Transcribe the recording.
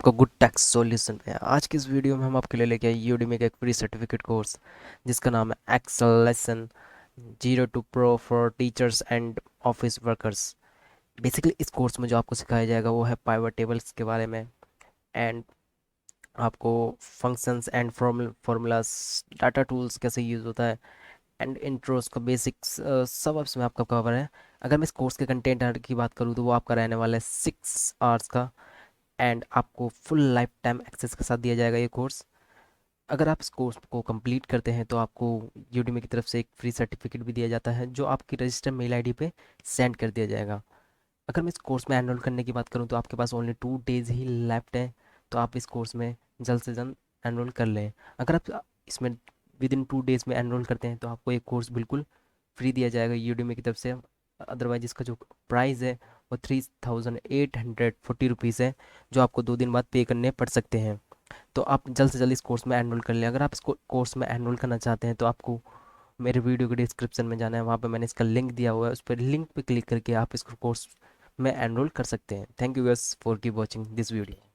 आपका good tax solution है। आज की इस वीडियो में हम आपके लिए लेके आए यूडेमी का एक फ्री सर्टिफिकेट कोर्स जिसका नाम है Excel lesson 02 pro for teachers and office workers. Basically इस कोर्स में जो आपको सिखाया जाएगा वो है पाइवट टेबल्स के बारे में, एंड आपको functions and formulas, data tools कैसे यूज़ होता है, एंड इंट्रोस का बेसिक्स सब इसमें आपका कवर है। अगर मैं इस कोर्स के कंटेंट की बात करूँ तो वो आपका रहने वाला है 6 आवर्स का, एंड आपको फुल लाइफ टाइम एक्सेस के साथ दिया जाएगा ये कोर्स। अगर आप इस कोर्स को कंप्लीट करते हैं तो आपको यूडीमी की तरफ से एक फ्री सर्टिफिकेट भी दिया जाता है जो आपकी रजिस्टर मेल आईडी पे सेंड कर दिया जाएगा। अगर मैं इस कोर्स में एनरोल करने की बात करूं तो आपके पास ओनली 2 डेज ही लेफ्ट है, तो आप इस कोर्स में जल्द से जल्द एनरोल कर लें। अगर आप इसमें विद इन 2 डेज में एनरोल करते हैं तो आपको एक कोर्स बिल्कुल फ्री दिया जाएगा यूडीमी की तरफ से। अदरवाइज इसका जो प्राइस है वो 3840 रुपीज़ है, जो आपको 2 दिन बाद पे करने पड़ सकते हैं। तो आप जल्द से जल्द इस कोर्स में एनरोल कर लें। अगर आप इस कोर्स में एनरोल करना चाहते हैं तो आपको मेरे वीडियो के डिस्क्रिप्शन में जाना है, वहाँ पे मैंने इसका लिंक दिया हुआ है, उस पर लिंक पे क्लिक करके आप इस कोर्स में एनरोल कर सकते हैं। Thank you guys for keep watching this video.